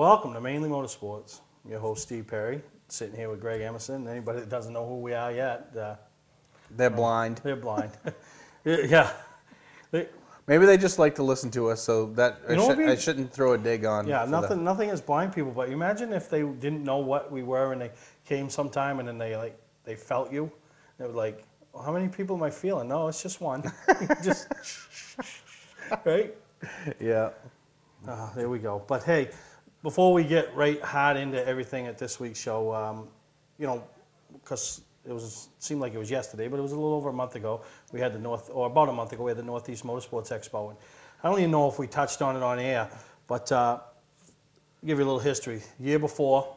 Welcome to Mainely Motorsports. I'm your host, Steve Perry, sitting here with Greg Emerson. Anybody that doesn't know who we are yet, they're blind. They're blind. Yeah. Maybe they just like to listen to us, so that I shouldn't throw a dig on. Yeah, nothing is blind people, but imagine if they didn't know what we were and they came sometime and then they felt you. They were like, well, how many people am I feeling? No, it's just one. Just right? Yeah. There we go. But hey, before we get right hard into everything at this week's show, because seemed like it was yesterday, but it was a little over a month ago. We had about a month ago, we had the Northeast Motorsports Expo. And I don't even know if we touched on it on air, but I'll give you a little history. The year before,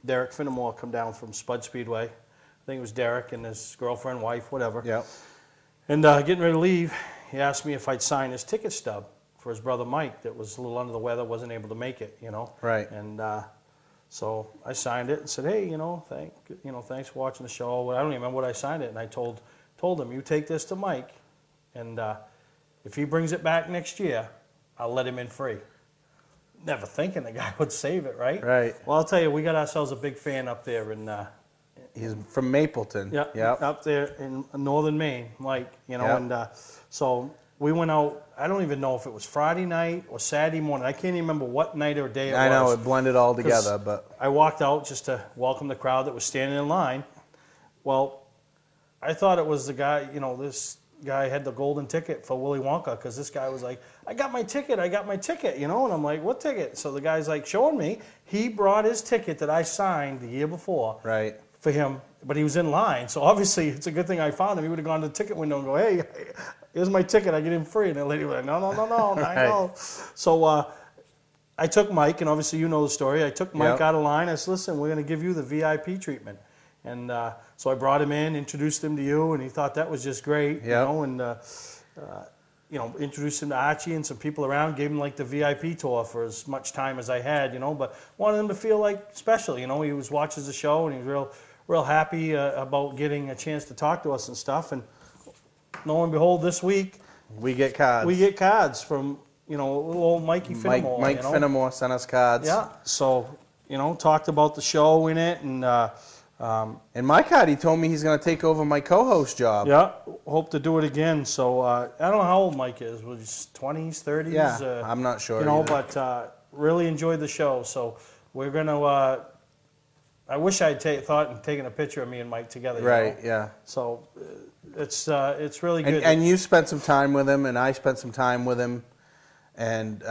Derek Finnemore come down from Spud Speedway. I think it was Derek and his girlfriend, wife, whatever. Yeah. And getting ready to leave, he asked me if I'd sign his ticket stub for his brother Mike that was a little under the weather, wasn't able to make it, Right. And so I signed it and said, hey, thanks for watching the show. I don't even remember what I signed it, and I told him, you take this to Mike, and if he brings it back next year, I'll let him in free. Never thinking the guy would save it, right? Right. Well, I'll tell you, we got ourselves a big fan up there in. He's from Mapleton. Yeah. Yep. Up there in northern Maine, Mike. Yep. And so we went out. I don't even know if it was Friday night or Saturday morning. I can't even remember what night or day it was. I know, it blended all together, but I walked out just to welcome the crowd that was standing in line. Well, I thought it was the guy, this guy had the golden ticket for Willy Wonka, because this guy was like, I got my ticket, and I'm like, what ticket? So the guy's like showing me. He brought his ticket that I signed the year before. Right. For him, but he was in line, so obviously it's a good thing I found him. He would have gone to the ticket window and go, hey, here's my ticket, I get in free. And the lady was like, no, I know. So I took Mike, and obviously you know the story. I took Mike out of line. I said, listen, we're going to give you the VIP treatment. And so I brought him in, introduced him to you, and he thought that was just great. Introduced him to Archie and some people around, gave him like the VIP tour for as much time as I had, but wanted him to feel like special. He was watches the show, and he was real happy about getting a chance to talk to us and stuff. And lo and behold, this week we get cards. We get cards from little old Mikey Finnemore. Mike Finnemore sent us cards. Yeah. So talked about the show in it, and in my card, he told me he's going to take over my co-host job. Yeah. Hope to do it again. So I don't know how old Mike is. Was he 20s, 30s? Yeah. I'm not sure. But really enjoyed the show. So we're gonna. I wish I'd thought and taken a picture of me and Mike together. Right, yeah. So it's really good. And you spent some time with him, and I spent some time with him and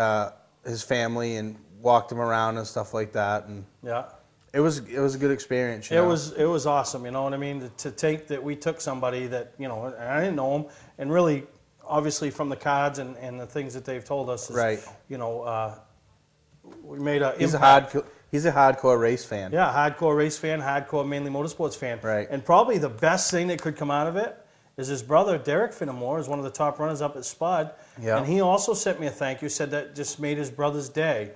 his family, and walked him around and stuff like that. And yeah. It was a good experience. It was awesome, you know what I mean? To take that, we took somebody that, and I didn't know him, and really, obviously from the cards and the things that they've told us, is, right. We made a He's a hardcore race fan. Yeah, hardcore race fan, hardcore Mainly Motorsports fan. Right. And probably the best thing that could come out of it is his brother, Derek Finnemore, is one of the top runners up at Spud. Yeah. And he also sent me a thank you, said that just made his brother's day,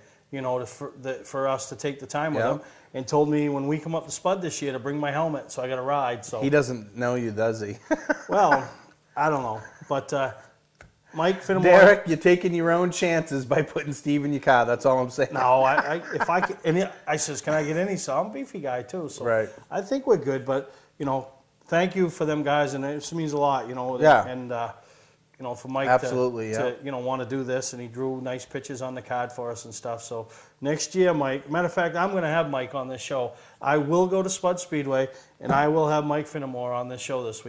for us to take the time with him, and told me when we come up to Spud this year to bring my helmet, so I got a ride. So he doesn't know you, does he? Well, I don't know. But Mike Finnemore. Derek, you're taking your own chances by putting Steve in your car. That's all I'm saying. No, if I can, and I says, can I get any? So I'm a beefy guy too. So right. I think we're good. But thank you for them guys, and it means a lot. Yeah. And for Mike absolutely, to want to do this, and he drew nice pictures on the card for us and stuff. So next year, Mike. Matter of fact, I'm going to have Mike on this show. I will go to Spud Speedway, and I will have Mike Finnemore on this show this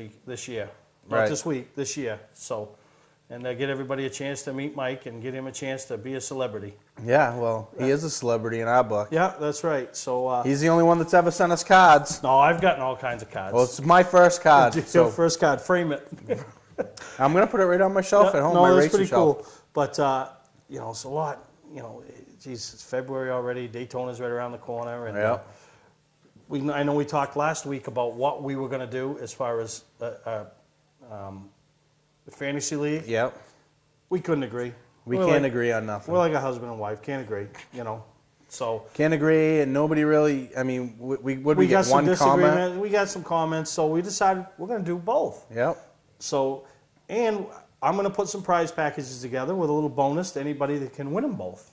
year. Not this week, this year. So. And get everybody a chance to meet Mike and get him a chance to be a celebrity. Yeah, well, he is a celebrity in our book. Yeah, that's right. So he's the only one that's ever sent us cards. No, I've gotten all kinds of cards. Well, it's my first card. Your first card. Frame it. I'm going to put it right on my shelf at home. No, my that's racer pretty shelf. cool. But it's a lot. Geez, it's February already. Daytona's right around the corner, and I know we talked last week about what we were going to do as far as the fantasy league. Yep. We couldn't agree. We can't agree on nothing. We're like a husband and wife. Can't agree. So can't agree, and nobody really. I mean, we got get one comment. We got some comments, so we decided we're going to do both. Yep. So, and I'm going to put some prize packages together with a little bonus to anybody that can win them both.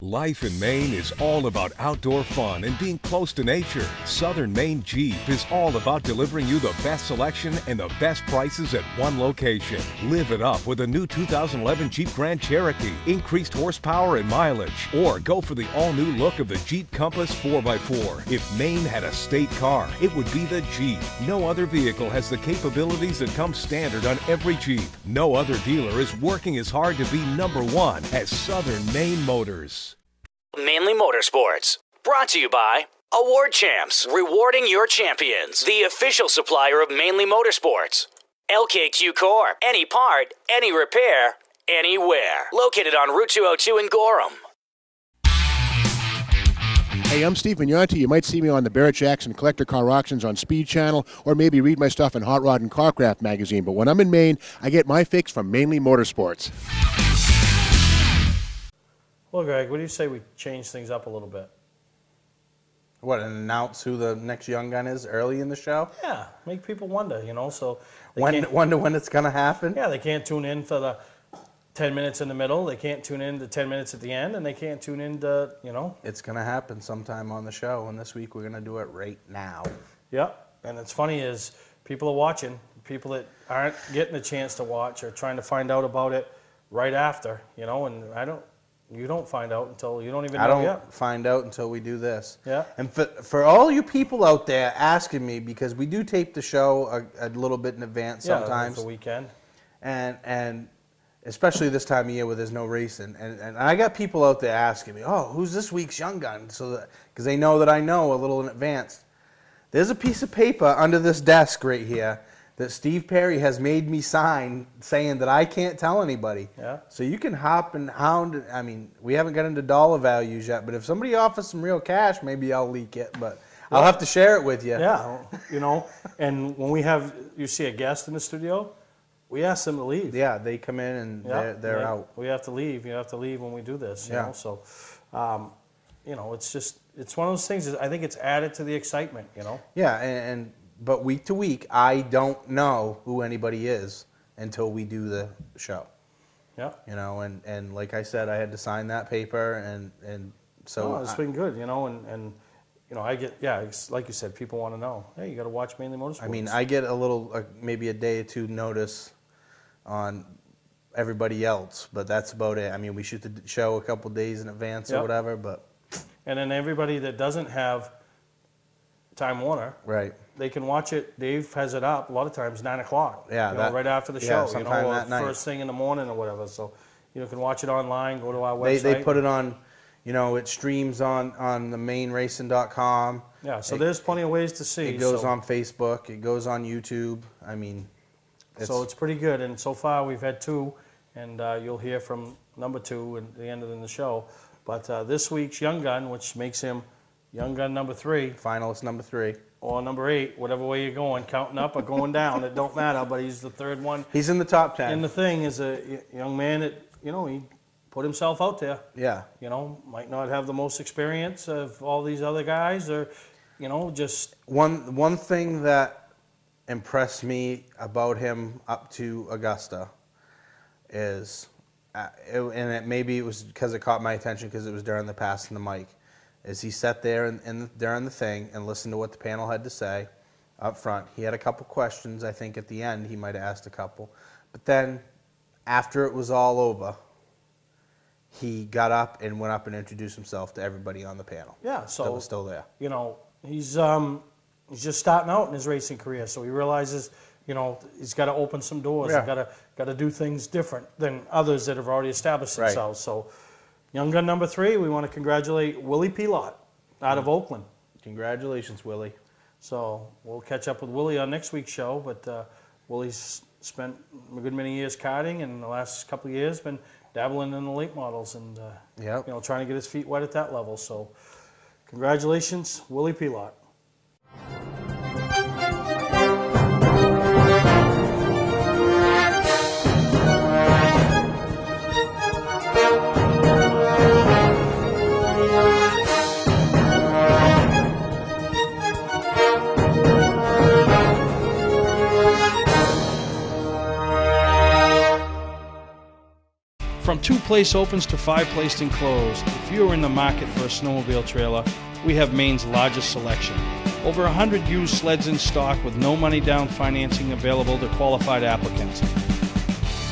Life in Maine is all about outdoor fun and being close to nature. Southern Maine Jeep is all about delivering you the best selection and the best prices at one location. Live it up with a new 2011 Jeep Grand Cherokee, increased horsepower and mileage, or go for the all-new look of the Jeep Compass 4x4. If Maine had a state car, it would be the Jeep. No other vehicle has the capabilities that come standard on every Jeep. No other dealer is working as hard to be #1 as Southern Maine Motors. Mainely Motorsports, brought to you by Award Champs, rewarding your champions, the official supplier of Mainely Motorsports. LKQ Core, any part, any repair, anywhere. Located on Route 202 in Gorham. Hey, I'm Steve Mignonti. You might see me on the Barrett Jackson Collector Car Auctions on Speed Channel, or maybe read my stuff in Hot Rod and Carcraft magazine. But when I'm in Maine, I get my fix from Mainly Motorsports. Well, Greg, what do you say we change things up a little bit? What, and announce who the next young gun is early in the show? Yeah, make people wonder, you know, so they Wonder when it's going to happen? Yeah, they can't tune in for the 10 minutes in the middle, they can't tune in to 10 minutes at the end, and they can't tune in to, you know. It's going to happen sometime on the show, and this week we're going to do it right now. Yep, and it's funny is people are watching, people that aren't getting a chance to watch are trying to find out about it right after, you know, and you don't find out until you don't even know yet. I don't find out until we do this. Yeah. And for all you people out there asking me, because we do tape the show a little bit in advance sometimes. Yeah, the weekend. And especially this time of year where there's no racing. And I got people out there asking me, oh, who's this week's young gun? Because they know that I know a little in advance. There's a piece of paper under this desk right here that Steve Perry has made me sign saying that I can't tell anybody. Yeah. So you can hop and hound. I mean, we haven't got into dollar values yet, but if somebody offers some real cash, maybe I'll leak it. But I'll have to share it with you. Yeah, you know, and when you see a guest in the studio, we ask them to leave. Yeah, they come in and they're out. We have to leave. You have to leave when we do this, you know. So, you know, it's one of those things. I think it's added to the excitement, you know. Yeah, but week to week, I don't know who anybody is until we do the show. Yeah. You know, and like I said, I had to sign that paper, and so. No, it's been good, you know, and you know, it's like you said, people want to know. Hey, you got to watch Mainly Motorsports. I mean, I get a little, maybe a day or two notice on everybody else, but that's about it. I mean, we shoot the show a couple days in advance or whatever, but. And then everybody that doesn't have Time Warner, right? They can watch it. Dave has it up a lot of times 9 o'clock. Yeah, you know, right after the show. Sometime you know, that night. First thing in the morning or whatever. So you can watch it online. Go to our website. They put it on. You know, it streams on the mainracing.com. Yeah, so there's plenty of ways to see. It goes on Facebook. It goes on YouTube. I mean, so it's pretty good. And so far we've had 2, and you'll hear from number 2 at the end of the show. But this week's Young Gun, which makes him Young Gun number 3. Finalist number 3. Or number 8, whatever way you're going, counting up or going down, it don't matter, but he's the 3rd one. He's in the top 10. And the thing is a young man that, you know, he put himself out there. Yeah. You know, might not have the most experience of all these other guys, or, you know, just... One thing that impressed me about him up to Augusta is, maybe it was because it caught my attention because it was during the passing the mic, is he sat there during the thing and listened to what the panel had to say up front. He had a couple questions. I think at the end he might have asked a couple. But then after it was all over, he got up and went up and introduced himself to everybody on the panel. Yeah, so that was still there. You know, he's just starting out in his racing career, so he realizes, you know, he's got to open some doors. Yeah. He's got to do things different than others that have already established themselves. So, Young Gun number 3, we want to congratulate Willie Pilot out of Oakland. Congratulations, Willie. So we'll catch up with Willie on next week's show, but Willie's spent a good many years karting, and the last couple of years been dabbling in the late models and you know, trying to get his feet wet at that level. So congratulations, Willie Pilot. From two place opens to five-place enclosed. If you are in the market for a snowmobile trailer, we have Maine's largest selection. Over 100 used sleds in stock with no money down financing available to qualified applicants.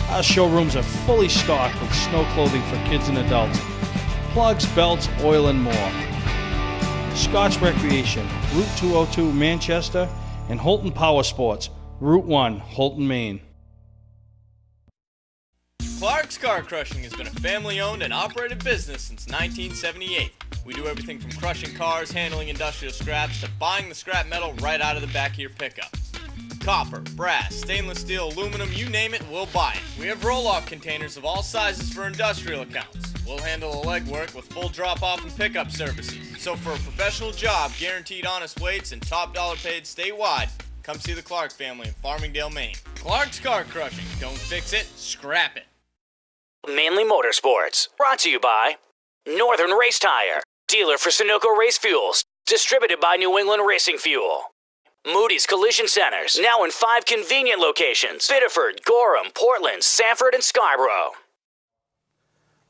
Our showrooms are fully stocked with snow clothing for kids and adults, plugs, belts, oil, and more. Scott's Recreation, Route 202 Manchester, and Holton Power Sports, Route 1, Holton, Maine. Clark's Car Crushing has been a family-owned and operated business since 1978. We do everything from crushing cars, handling industrial scraps, to buying the scrap metal right out of the back of your pickup. Copper, brass, stainless steel, aluminum, you name it, we'll buy it. We have roll-off containers of all sizes for industrial accounts. We'll handle the legwork with full drop-off and pickup services. So for a professional job, guaranteed honest weights, and top dollar paid statewide, come see the Clark family in Farmingdale, Maine. Clark's Car Crushing. Don't fix it, scrap it. Mainely Motorsports, brought to you by Northern Race Tire, dealer for Sunoco Race Fuels, distributed by New England Racing Fuel. Moody's Collision Centers, now in 5 convenient locations: Biddeford, Gorham, Portland, Sanford, and Scarborough.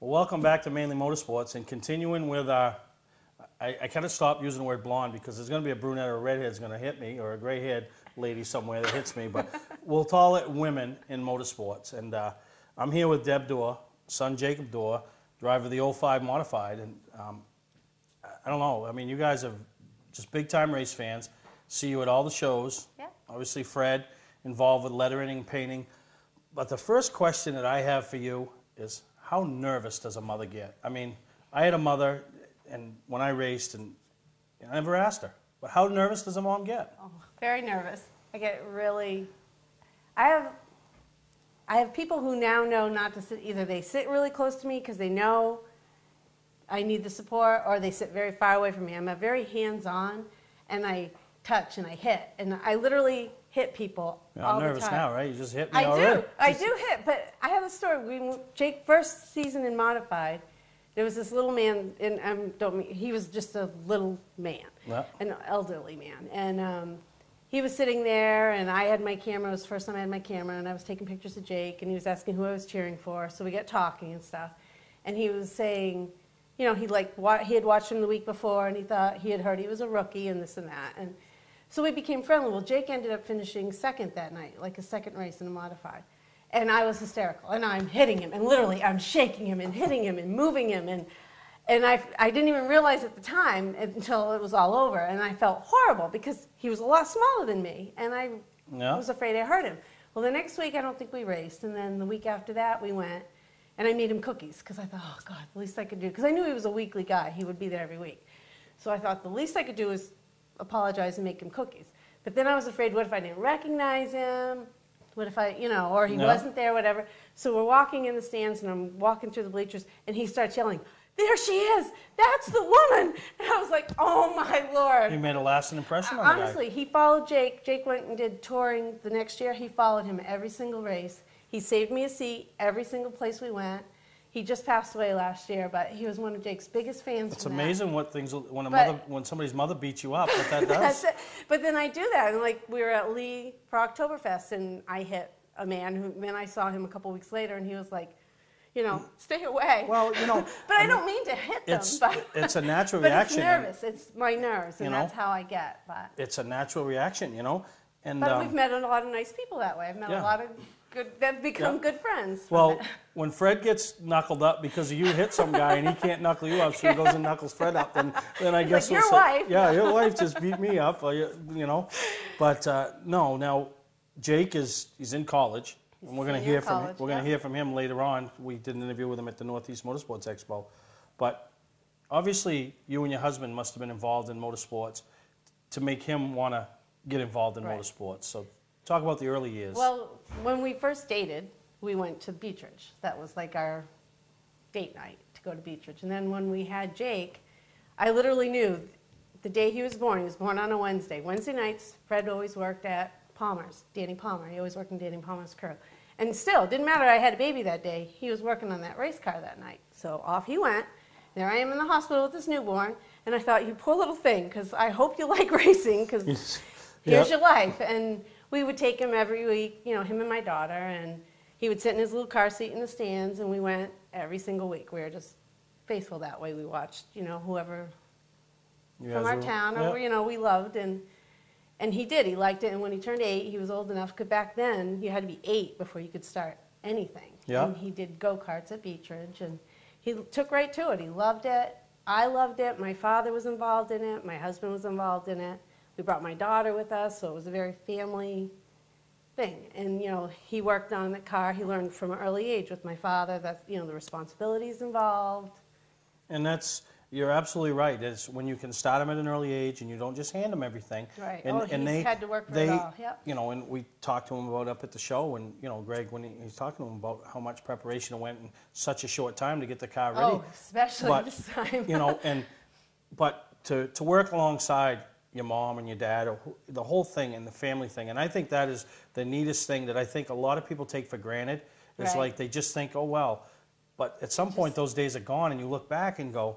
Well, welcome back to Mainly Motorsports, and continuing with our, I kind of stopped using the word blonde because there's going to be a brunette or a redhead that's going to hit me, or a gray-haired lady somewhere that hits me, but we'll call it women in motorsports. And I'm here with Deb Dorr, son Jacob Dorr, driver of the 05 Modified, and I don't know, I mean, you guys are just big-time race fans, see you at all the shows. Yeah. Obviously, Fred, involved with lettering and painting. But the first question that I have for you is, how nervous does a mother get? I mean, I had a mother, and when I raced, and I never asked her, but how nervous does a mom get? Oh, very nervous. I get really, I have people who now know not to sit, either they sit really close to me because they know I need the support, or they sit very far away from me. I'm a very hands-on, and I touch and I hit, and I literally hit people all the time. I'm nervous now, right? You just hit me already. I do hit, but I have a story. Jake, first season in Modified, there was this little man, and he was just a little man, an elderly man, and he was sitting there, and I had my camera. It was the first time I had my camera, and I was taking pictures of Jake, and he was asking who I was cheering for, so we got talking and stuff, and he was saying, you know, he had watched him the week before, and he thought he had heard he was a rookie and this and that, and so we became friendly. Well, Jake ended up finishing second that night, like a second race in a Modified. And I was hysterical. And I'm hitting him. And literally, I'm shaking him and hitting him and moving him. And I didn't even realize at the time until it was all over. And I felt horrible because he was a lot smaller than me. And I was afraid I hurt him. Well, the next week, I don't think we raced. And then the week after that, we went. And I made him cookies because I thought, oh, God, the least I could do. Because I knew he was a weekly guy. He would be there every week. So I thought the least I could do is apologize and make him cookies. But then I was afraid, what if I didn't recognize him? What if I, you know, or he wasn't there, whatever. So we're walking in the stands, and I'm walking through the bleachers, and he starts yelling, "There she is! That's the woman!" And I was like, oh my Lord. You made a lasting impression on the guy. Honestly, he followed Jake. Jake went and did touring the next year. He followed him every single race. He saved me a seat every single place we went. He just passed away last year, but he was one of Jake's biggest fans. It's amazing what things, when somebody's mother beats you up, what that does. That's it. But then I do that, and like we were at Lee for Oktoberfest, and I hit a man who, then I saw him a couple weeks later, and he was like, you know, stay away. Well, you know. But I don't mean to hit them. It's a natural but reaction. But it's nervous. It's my nerves, and that's how I get. But it's a natural reaction, you know. And but we've met a lot of nice people that way. I've met a lot of good, they've become good friends. Well, when Fred gets knuckled up because you hit some guy and he can't knuckle you up, so he goes and knuckles Fred up, then I guess like, your wife. Yeah, your wife just beat me up, you know. But no, now Jake he's in college, and we're going to hear from him. We're going to hear from him later on. We did an interview with him at the Northeast Motorsports Expo, but obviously you and your husband must have been involved in motorsports to make him want to get involved in motorsports. So talk about the early years. Well, when we first dated, we went to Beechridge. That was like our date night to go to Beechridge. And then when we had Jake, I literally knew the day he was born on a Wednesday. Wednesday nights, Fred always worked at Palmer's, Danny Palmer. He always worked in Danny Palmer's crew. And still, it didn't matter I had a baby that day, he was working on that race car that night. So off he went. There I am in the hospital with this newborn, and I thought, you poor little thing, because I hope you like racing, because here's your life. And we would take him every week, you know, him and my daughter, and he would sit in his little car seat in the stands, and we went every single week. We were just faithful that way. We watched, whoever from our town, or we loved, and he did. He liked it, and when he turned 8, he was old enough. Because back then you had to be 8 before you could start anything. Yeah. And he did go-karts at Beech Ridge, and he took right to it. He loved it. I loved it. My father was involved in it. My husband was involved in it. We brought my daughter with us, so it was a very family thing. And, he worked on the car. He learned from an early age with my father that, the responsibilities involved. And you're absolutely right. It's when you can start them at an early age and you don't just hand them everything. Right. And he's had to work for it all. Yep. And we talked to him about up at the show, and, Greg, when he's talking to him about how much preparation went in such a short time to get the car ready. Oh, especially this time. But to work alongside your mom and your dad, or the whole thing and the family thing, and I think that is the neatest thing that I think a lot of people take for granted. It's Right. like they just think, oh, well. But at some point, those days are gone, and you look back and go,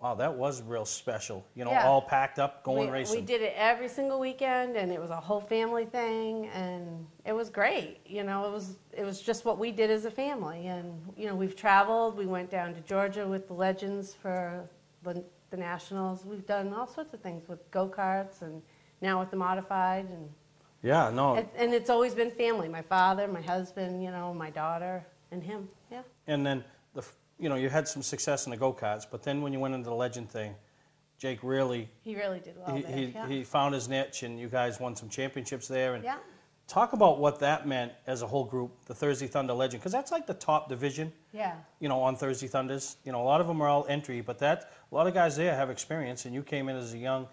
wow, that was real special. Yeah. All packed up, going racing. We did it every single weekend, and it was a whole family thing, and it was great. It was just what we did as a family. And, we've traveled. We went down to Georgia with the Legends for the Nationals. We've done all sorts of things with go-karts, and now with the modified. And Yeah, no. and it's always been family. My father, my husband, my daughter, and him. Yeah. And then, you had some success in the go-karts, but then when you went into the Legend thing, Jake really... He really did well there. He found his niche, and you guys won some championships there. And Yeah. talk about what that meant as a whole group, the Thursday Thunder Legend, because that's like the top division. Yeah. On Thursday Thunders. A lot of them are all entry, but a lot of guys there have experience, and you came in as a young,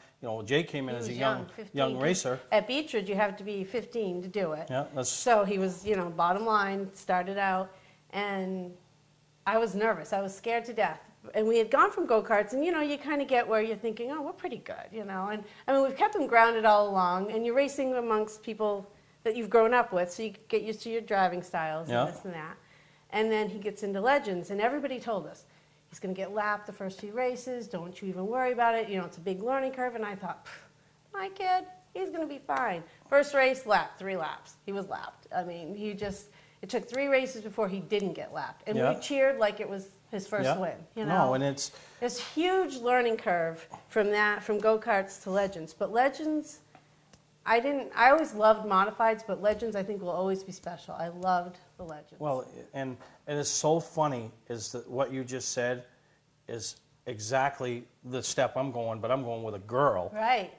Jake came in as a young 15. racer. At Beech Ridge, you have to be 15 to do it. Yeah, So he was, bottom line, started out, and I was nervous. I was scared to death. And we had gone from go-karts, and, you kind of get where you're thinking, oh, we're pretty good, And, we've kept them grounded all along, and you're racing amongst people that you've grown up with, so you get used to your driving styles and this and that. And then he gets into Legends, and everybody told us, he's going to get lapped the first few races, don't you even worry about it, it's a big learning curve. And I thought, my kid, he's going to be fine. First race, lapped, 3 laps. He was lapped. It took 3 races before he didn't get lapped. And we cheered like it was his first win. No, and it's huge learning curve from go-karts to Legends. But Legends, I always loved modifieds, but Legends I think will always be special. I loved the Legends. Well, and it's so funny is that what you just said is exactly the step I'm going, but I'm going with a girl. Right.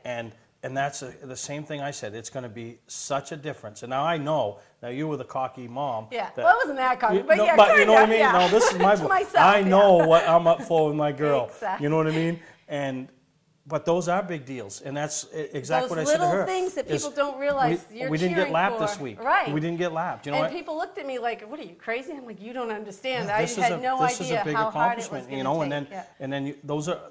And that's the same thing I said. It's going to be such a difference. And now I know. Now you were the cocky mom. Yeah. Well, I wasn't that cocky, but yeah, but you know what I mean. Yeah. No, this is my. myself, I know what I'm up for with my girl. Exactly. You know what I mean? But those are big deals, and that's exactly what I said to her. Those little things that people don't realize we didn't get lapped for. this week. Right. We didn't get lapped. You know and what? people looked at me like, "What are you crazy?" I'm like, "You don't understand. Yeah, I had no this is idea a big how hard it was accomplishment, going to take." and then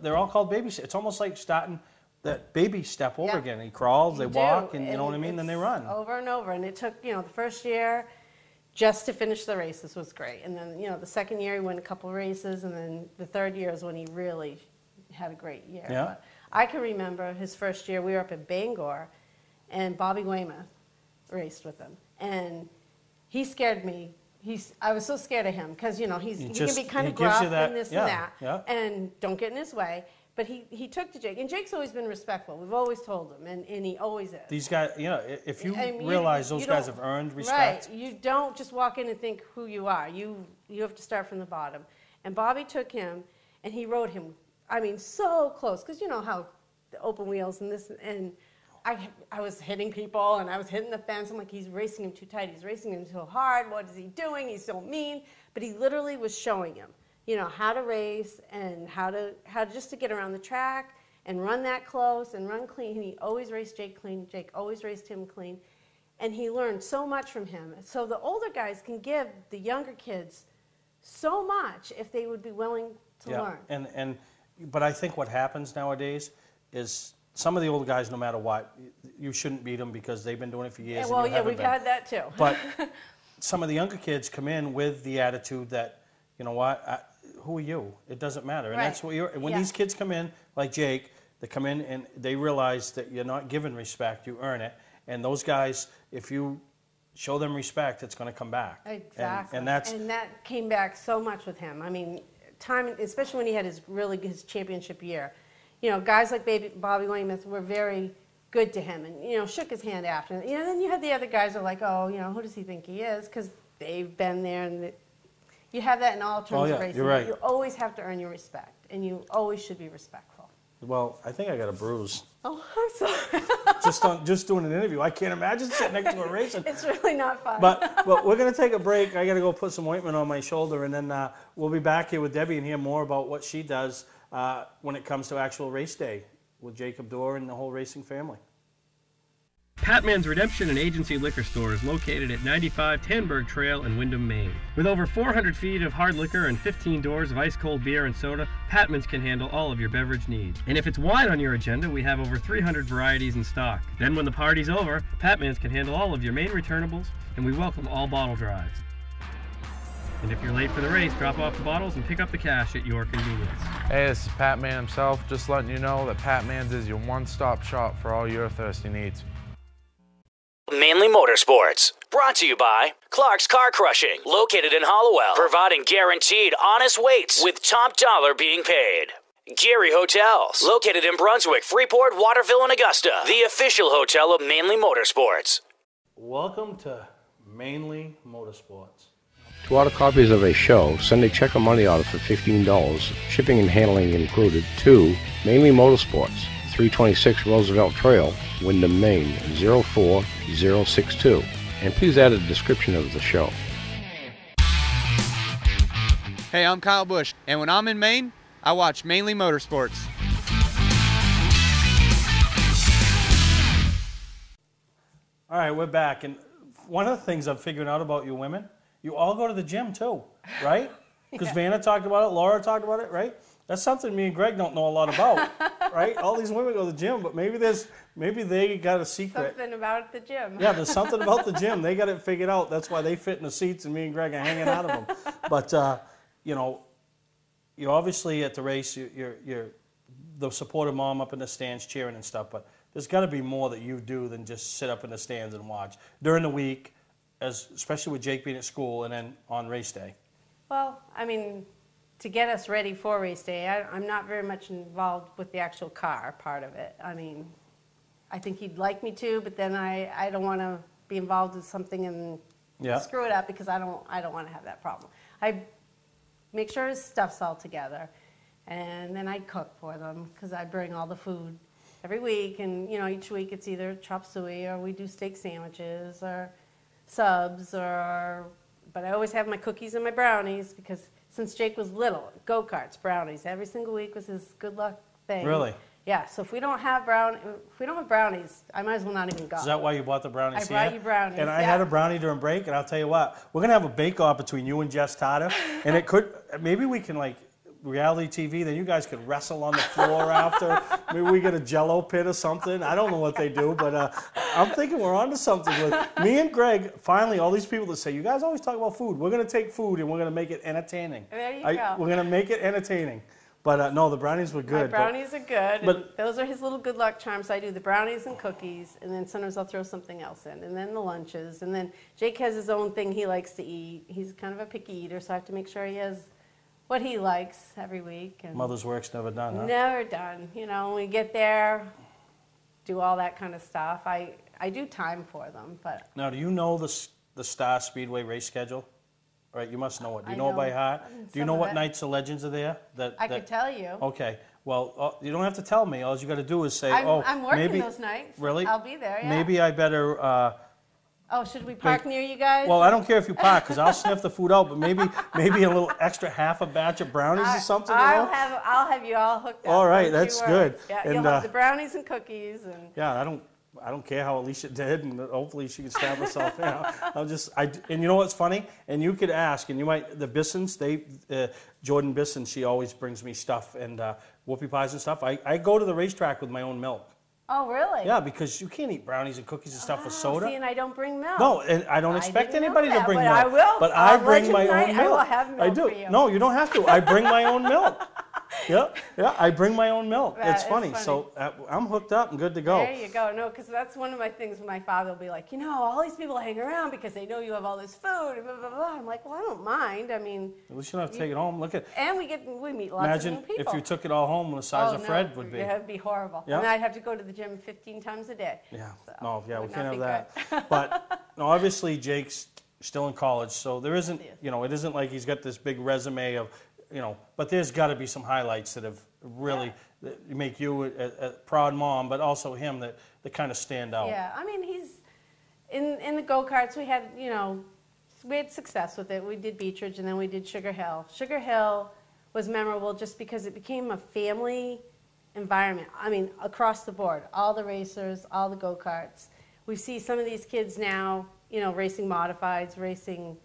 they're all called baby steps. It's almost like starting that baby step over again. He crawls, they walk, and you know what I mean. Then they run over and over. And it took the first year just to finish the races was great, and then the second year he won a couple races, and then the third year is when he really had a great year. Yeah. But I can remember his first year. We were up at Bangor, and Bobby Weymouth raced with him, and he scared me. I was so scared of him because he can be kind of gruff and this and that, and don't get in his way. But he took to Jake, and Jake's always been respectful. We've always told him, and he always is. These guys, if you realize those guys have earned respect. Right, you don't just walk in and think who you are. You have to start from the bottom. And Bobby took him, and he rode him, so close, because you know how the open wheels and this, and I was hitting people, and I was hitting the fence. I'm like, he's racing him too tight. He's racing him too hard. What is he doing? He's so mean. But he literally was showing him, how to race and how to just to get around the track and run that close and run clean. And he always raced Jake clean. Jake always raced him clean. And he learned so much from him. So the older guys can give the younger kids so much if they would be willing to learn. But I think what happens nowadays is some of the old guys, no matter what, you shouldn't beat them because they've been doing it for years. Well, yeah, we've had that too. But some of the younger kids come in with the attitude that, you know what, who are you? It doesn't matter. And that's what when these kids come in, like Jake, they come in and they realize that you're not given respect, you earn it. And those guys, if you show them respect, it's going to come back. Exactly. And that came back so much with him. I mean, especially when he had his championship year. You know, guys like Bobby Weymouth were very good to him, and, you know, shook his hand after. You know, then you had the other guys who are like, oh, you know, who does he think he is? Because they've been there, and you have that in all terms of racing. You're right. You always have to earn your respect, and you always should be respectful. Well, I think I got a bruise. Oh, I'm sorry. just doing an interview. I can't imagine sitting next to a racing. It's really not fun. But we're going to take a break. I got to go put some ointment on my shoulder, and then we'll be back here with Debbie and hear more about what she does when it comes to actual race day with Jacob Dorr and the whole racing family. Patman's Redemption and Agency Liquor Store is located at 95 Tanberg Trail in Windham, Maine. With over 400 feet of hard liquor and 15 doors of ice-cold beer and soda, Patman's can handle all of your beverage needs. And if it's wine on your agenda, we have over 300 varieties in stock. Then when the party's over, Patman's can handle all of your Maine returnables, and we welcome all bottle drives. And if you're late for the race, drop off the bottles and pick up the cash at your convenience. Hey, this is Pat Man himself, just letting you know that Pat Man's is your one-stop shop for all your thirsty needs. Mainely Motorsports, brought to you by Clark's Car Crushing, located in Hollowell, providing guaranteed honest weights with top dollar being paid. Gary Hotels, located in Brunswick, Freeport, Waterville, and Augusta, the official hotel of Mainely Motorsports. Welcome to Mainly Motorsports. To order copies of a show, send a check or money order for $15, shipping and handling included, to Mainely Motorsports, 326 Roosevelt Trail, Windham, Maine, 04062. And please add a description of the show. Hey, I'm Kyle Busch, and when I'm in Maine, I watch Mainly Motorsports. All right, we're back. And one of the things I'm figuring out about you women, you all go to the gym too, right? Because Vanna talked about it, Laura talked about it, right? That's something me and Greg don't know a lot about, right? All these women go to the gym, but maybe they got a secret. Something about the gym. Yeah, there's something about the gym. They got it figured out. That's why they fit in the seats and me and Greg are hanging out of them. But, you know, you're obviously at the race, you're the supportive mom up in the stands cheering and stuff, but there's got to be more that you do than just sit up in the stands and watch during the week, especially with Jake being at school and then on race day. Well, I mean, to get us ready for race day, I'm not very much involved with the actual car part of it. I mean, I think he'd like me to, but then I don't want to be involved with something and screw it up because I don't want to have that problem. I make sure his stuff's all together, and then I cook for them because I bring all the food every week, and you know, each week it's either chop suey or we do steak sandwiches or subs, but I always have my cookies and my brownies because since Jake was little, go-karts, brownies, every single week was his good luck thing. Really? Yeah, so if we don't have brownies, I might as well not even go. Is that why you bought the brownies here? I brought you brownies, And I had a brownie during break, and I'll tell you what, we're going to have a bake-off between you and Jess Tata, and it could, maybe we can, like, reality TV, then you guys could wrestle on the floor after. Maybe we get a Jello pit or something. I don't know what they do, but I'm thinking we're onto something with me and Greg. Finally, all these people that say, you guys always talk about food. We're going to take food and we're going to make it entertaining. There you go. We're going to make it entertaining. But no, the brownies were good. My brownies are good. But those are his little good luck charms. I do the brownies and cookies, and then sometimes I'll throw something else in, and then the lunches. And then Jake has his own thing he likes to eat. He's kind of a picky eater, so I have to make sure he has what he likes every week. And mother's work's never done, huh? Never done. You know, when we get there, do all that kind of stuff. I do time for them, but. Now, do you know the Star Speedway race schedule? Right, you must know it. Do you know it by heart? Do you know what nights the legends are there? I could tell you. Okay. Well, you don't have to tell me. All you got to do is say, I'm working maybe, those nights. Really? I'll be there, yeah. Maybe I better... should we park near you guys? Well, I don't care if you park, because I'll sniff the food out, but maybe a little extra half a batch of brownies or something. I'll have you all hooked up. All right, that's good. Yeah, you'll have the brownies and cookies. And yeah, I don't care how Alicia did, and hopefully she can stab herself out. And you know what's funny? And you could ask, and you might, the Bissons, Jordan Bisson, she always brings me stuff and whoopie pies and stuff. I go to the racetrack with my own milk. Oh, really? Yeah, because you can't eat brownies and cookies and stuff with soda. See, and I don't bring milk. No, and I don't expect anybody to bring milk. I will. But I bring my own milk. I will have milk I do. for you. No, you don't have to. I bring my own milk. Yeah, I bring my own milk. That It's is funny. funny. So I'm hooked up and good to go. There you go. No, because that's one of my things. My father will be like, all these people hang around because they know you have all this food. And blah, blah, blah. I'm like, well, I don't mind. I mean, At least you don't have to take it home. Look at. And we meet lots Imagine of new people. if you took it all home, the size of Fred would be. It would be horrible. Yeah. And I'd have to go to the gym 15 times a day. Yeah. So No. Yeah. We would can't not have be that. good. But no, obviously Jake's still in college, so there isn't. It isn't like he's got this big resume of. But there's got to be some highlights that have really that make you a proud mom, but also him that kind of stand out. Yeah, I mean, he's in the go-karts. We had success with it. We did Beach Ridge and then we did Sugar Hill. Sugar Hill was memorable just because it became a family environment. I mean, across the board, all the racers, all the go-karts. We see some of these kids now, racing modifieds, racing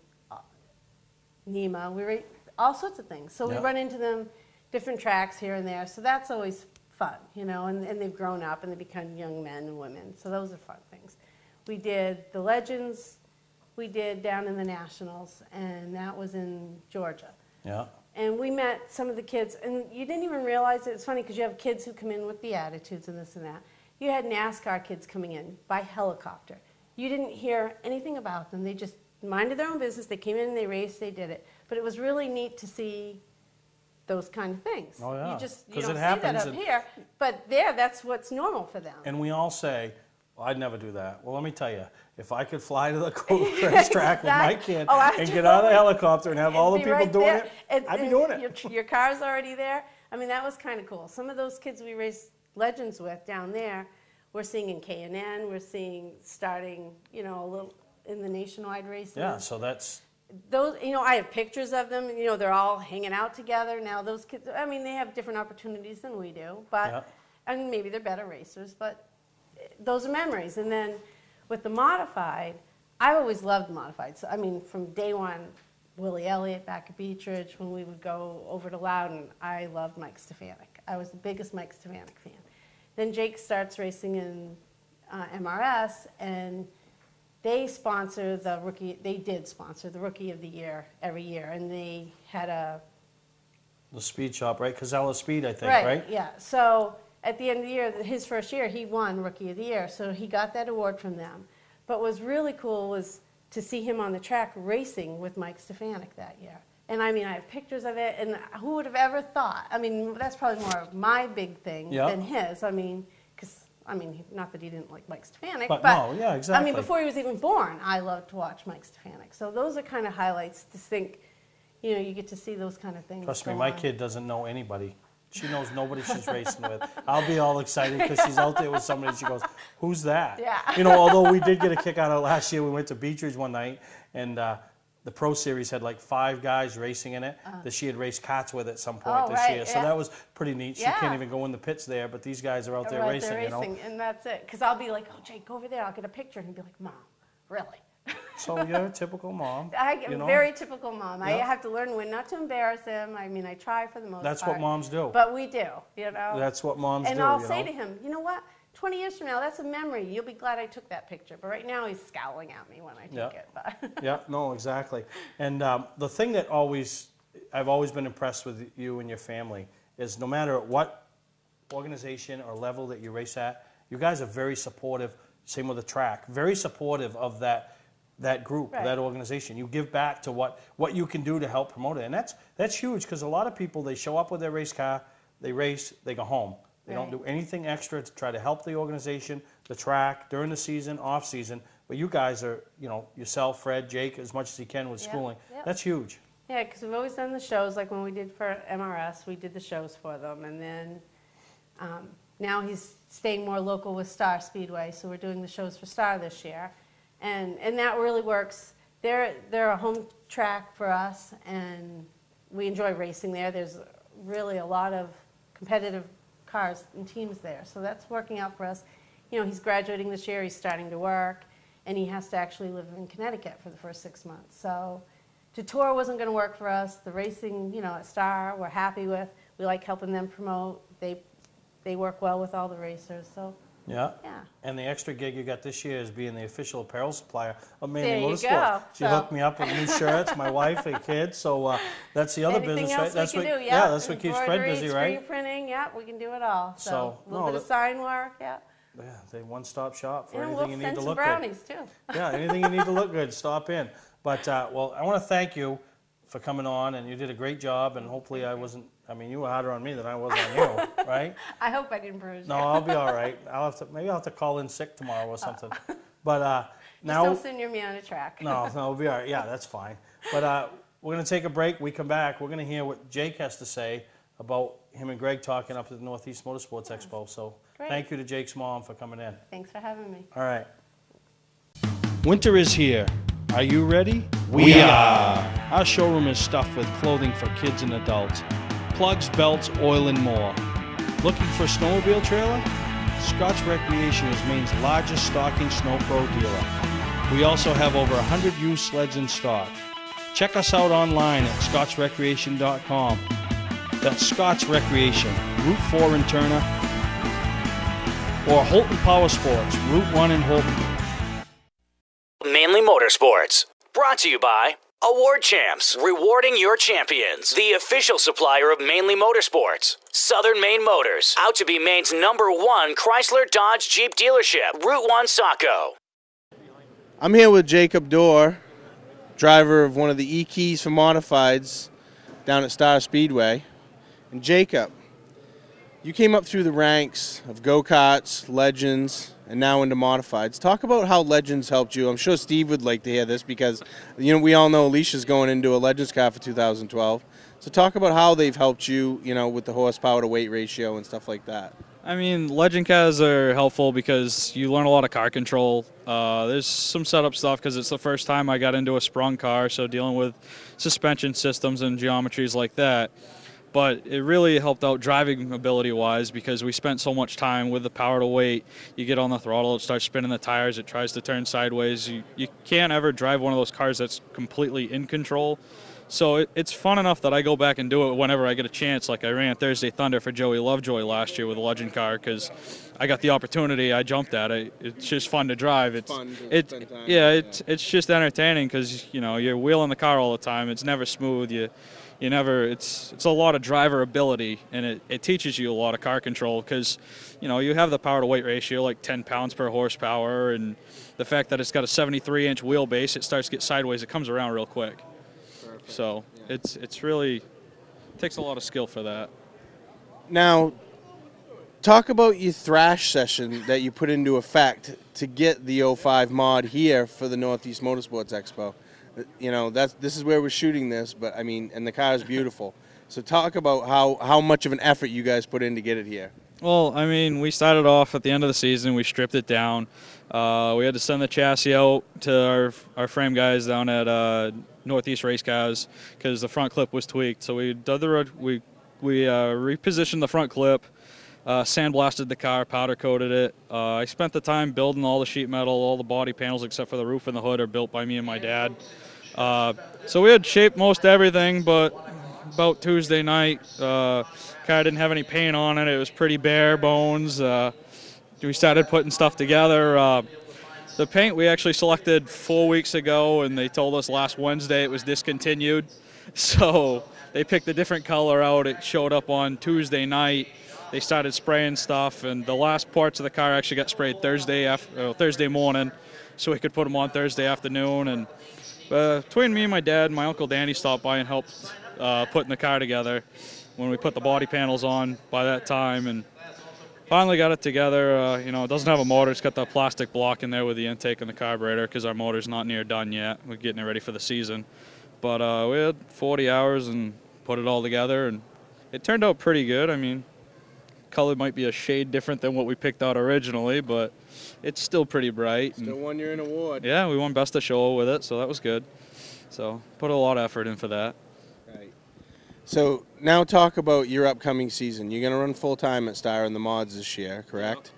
NEMA. All sorts of things. So we run into them, different tracks here and there. So that's always fun, and they've grown up and they become young men and women. So those are fun things. We did the Legends, we did down in the Nationals, and that was in Georgia. Yeah. And we met some of the kids, and you didn't even realize it. It's funny because you have kids who come in with the attitudes and this and that. You had NASCAR kids coming in by helicopter. You didn't hear anything about them. They just minded their own business. They came in, they raced, they did it. But it was really neat to see those kind of things. Oh, yeah. You don't see it that happens up here, but that's what's normal for them. And we all say, well, I'd never do that. Well, let me tell you, if I could fly to the racetrack with my kid and get out of the helicopter and have all the people doing it, I'd be doing it. Your car's already there. I mean, that was kind of cool. Some of those kids we raced Legends with down there, we're seeing in K&N, we're seeing starting, a little in the nationwide races. Yeah, so that's... Those, I have pictures of them, they're all hanging out together. Now those kids, I mean, they have different opportunities than we do, but, and maybe they're better racers, but those are memories. And then with the modified, I've always loved modified. So, I mean, from day one, Willie Elliott back at Beach Ridge, when we would go over to Loudon, I loved Mike Stefanik. I was the biggest Mike Stefanik fan. Then Jake starts racing in MRS, and they sponsor the rookie. They did sponsor the Rookie of the Year every year, and they had the speed shop, right? Casella Speed, I think, right? Yeah. So at the end of the year, his first year, he won Rookie of the Year. So he got that award from them. But what was really cool was to see him on the track racing with Mike Stefanik that year. And I mean, I have pictures of it, and who would have ever thought? I mean, that's probably more of my big thing than his. I mean, not that he didn't like Mike Stefanik, but no, yeah, exactly. I mean, before he was even born, I loved to watch Mike Stefanik. So those are kind of highlights to think, you get to see those kind of things. Trust me, my kid doesn't know anybody. She knows nobody she's racing with. I'll be all excited because she's out there with somebody and she goes, who's that? Yeah. Although we did get a kick out of it last year, we went to Beach Ridge one night and the Pro Series had like 5 guys racing in it that she had raced karts with at some point this year. So that was pretty neat. She can't even go in the pits there, but these guys are out there racing, And that's it. Because I'll be like, oh, Jake, go over there. I'll get a picture. And he'll be like, Mom, really? So you're a typical mom. I'm a very typical mom. I have to learn when not to embarrass him. I mean, I try for the most part. That's what moms do. But we do, That's what moms do, And I'll say to him, you know what? 20 years from now, that's a memory. You'll be glad I took that picture. But right now, he's scowling at me when I take it. But Yeah, no, exactly. And the thing that I've always been impressed with you and your family is no matter what organization or level that you race at, you guys are very supportive, same with the track, very supportive of that group, that organization. You give back to what you can do to help promote it. And that's huge because a lot of people, they show up with their race car, they race, they go home. They don't do anything extra to try to help the organization, the track, during the season, off season. But you guys are, yourself, Fred, Jake, as much as you can with schooling. That's huge. Yeah, because we've always done the shows. Like when we did for MRS, we did the shows for them. And then now he's staying more local with Star Speedway. So we're doing the shows for Star this year. And that really works. They're a home track for us, and we enjoy racing there. There's really a lot of competitive cars and teams there. So that's working out for us. He's graduating this year, he's starting to work, and he has to actually live in Connecticut for the first 6 months. So to tour wasn't going to work for us. The racing, at Star, we're happy with. We like helping them promote. They work well with all the racers. So Yeah. Yeah. And the extra gig you got this year is being the official apparel supplier of Mainely There you Motorsports. go. She hooked me up with new shirts, my wife and kids. So that's the other Anything business, else right? That's we what, can do, yeah, that's what keeps Fred Embroidery, busy, screen right? printing, yeah, we can do it all. So, So, a little no, bit of sign work, yeah. Yeah, they one-stop shop for And anything we'll you need send to some look brownies, good. too. Yeah, anything you need to look good, stop in. But, well, I want to thank you for coming on, and you did a great job, and hopefully I wasn't, I mean, you were harder on me than I was on you, right? I hope I didn't bruise you. No, I'll be all right. Maybe I'll have to call in sick tomorrow or something. But now... Just don't send your me on a track. No, we'll be all right. Yeah, that's fine. But we're going to take a break. We come back. We're going to hear what Jake has to say about him and Greg talking up at the Northeast Motorsports Expo. So Great. thank you to Jake's mom for coming in. Thanks for having me. All right. Winter is here. Are you ready? We are. Our showroom is stuffed with clothing for kids and adults. Plugs, belts, oil, and more. Looking for a snowmobile trailer? Scott's Recreation is Maine's largest stocking snow pro dealer. We also have over 100 used sleds in stock. Check us out online at scottsrecreation.com. That's Scott's Recreation, Route 4 in Turner, or Holton Power Sports, Route 1 in Holton. Mainly Motorsports, brought to you by Award Champs, rewarding your champions. The official supplier of Mainely Motorsports. Southern Maine Motors, out to be Maine's #1 Chrysler Dodge Jeep dealership. Route 1 Saco. I'm here with Jacob Dorr, driver of one of the E-Keys for Modifieds down at Star Speedway. And Jacob, you came up through the ranks of go-karts, Legends, and now into Modifieds. Talk about how Legends helped you. I'm sure Steve would like to hear this because, you know, we all know Alicia's going into a Legends car for 2012. So talk about how they've helped you, you know, with the horsepower to weight ratio and stuff like that. I mean, Legend cars are helpful because you learn a lot of car control. There's some setup stuff because it's the first time I got into a sprung car, so dealing with suspension systems and geometries like that. But it really helped out driving ability-wise because we spent so much time with the power to weight. You get on the throttle, it starts spinning the tires, it tries to turn sideways. You can't ever drive one of those cars that's completely in control. So it's fun enough that I go back and do it whenever I get a chance. Like I ran Thursday Thunder for Joey Lovejoy last year with a Legend car because I got the opportunity. I jumped at it. It's just fun to drive. It's just entertaining because you know you're wheeling the car all the time. It's never smooth. You never. It's a lot of driver ability and it teaches you a lot of car control because you know you have the power to weight ratio like 10 pounds per horsepower and the fact that it's got a 73-inch wheelbase. It starts to get sideways. It comes around real quick. So it's really takes a lot of skill for that. Now, talk about your thrash session that you put into effect to get the 05 mod here for the Northeast Motorsports Expo. You know, this is where we're shooting this, but I mean, and the car is beautiful. So talk about how much of an effort you guys put in to get it here. Well, I mean, we started off at the end of the season. We stripped it down. We had to send the chassis out to our frame guys down at Northeast Race Cars because the front clip was tweaked. So we did we repositioned the front clip, sandblasted the car, powder coated it. I spent the time building all the sheet metal, all the body panels except for the roof and the hood are built by me and my dad. So we had shaped most everything, but about Tuesday night, car didn't have any paint on it. It was pretty bare bones. We started putting stuff together. The paint we actually selected 4 weeks ago, and they told us last Wednesday it was discontinued. So they picked a different color out. It showed up on Tuesday night. They started spraying stuff, and the last parts of the car actually got sprayed Thursday morning, so we could put them on Thursday afternoon. And between me and my dad, my Uncle Danny stopped by and helped putting the car together when we put the body panels on by that time. And finally got it together. You know, it doesn't have a motor. It's got the plastic block in there with the intake and the carburetor because our motor's not near done yet. We're getting it ready for the season. But we had 40 hours and put it all together, and it turned out pretty good. I mean, color might be a shade different than what we picked out originally, but it's still pretty bright. Still won you an award. Yeah, we won Best of Show with it, so that was good. So put a lot of effort in for that. Right. So now talk about your upcoming season. You're going to run full-time at Star in the mods this year, correct?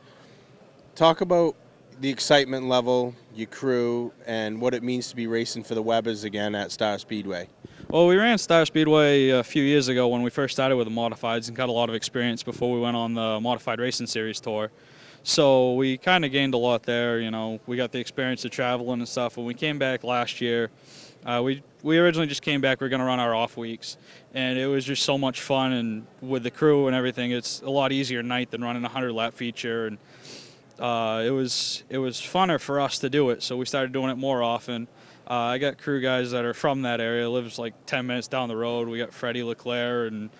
Talk about the excitement level, your crew, and what it means to be racing for the Webbers again at Star Speedway. Well, we ran Star Speedway a few years ago when we first started with the Modifieds and got a lot of experience before we went on the Modified Racing Series tour. So we kind of gained a lot there. You know, we got the experience of traveling and stuff. When we came back last year, we originally just came back. We were going to run our off weeks, and it was just so much fun. And with the crew and everything, it's a lot easier night than running a 100-lap feature. And it was funner for us to do it, so we started doing it more often. I got crew guys that are from that area, lives like 10 minutes down the road. We got Freddie Leclerc and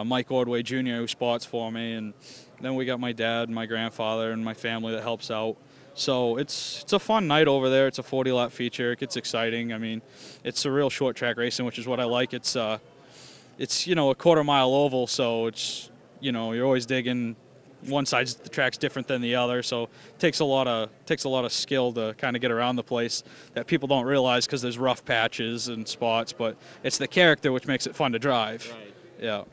Mike Ordway Jr. who spots for me, and then we got my dad and my grandfather and my family that helps out. So it's a fun night over there. It's a 40-lap feature. It gets exciting. I mean, it's a real short track racing, which is what I like. It's you know, a quarter-mile oval, so it's, you know, you're always digging. One side of the track's different than the other, so it takes a lot of skill to kind of get around the place that people don't realize because there's rough patches and spots, but it's the character which makes it fun to drive. Right. Yeah.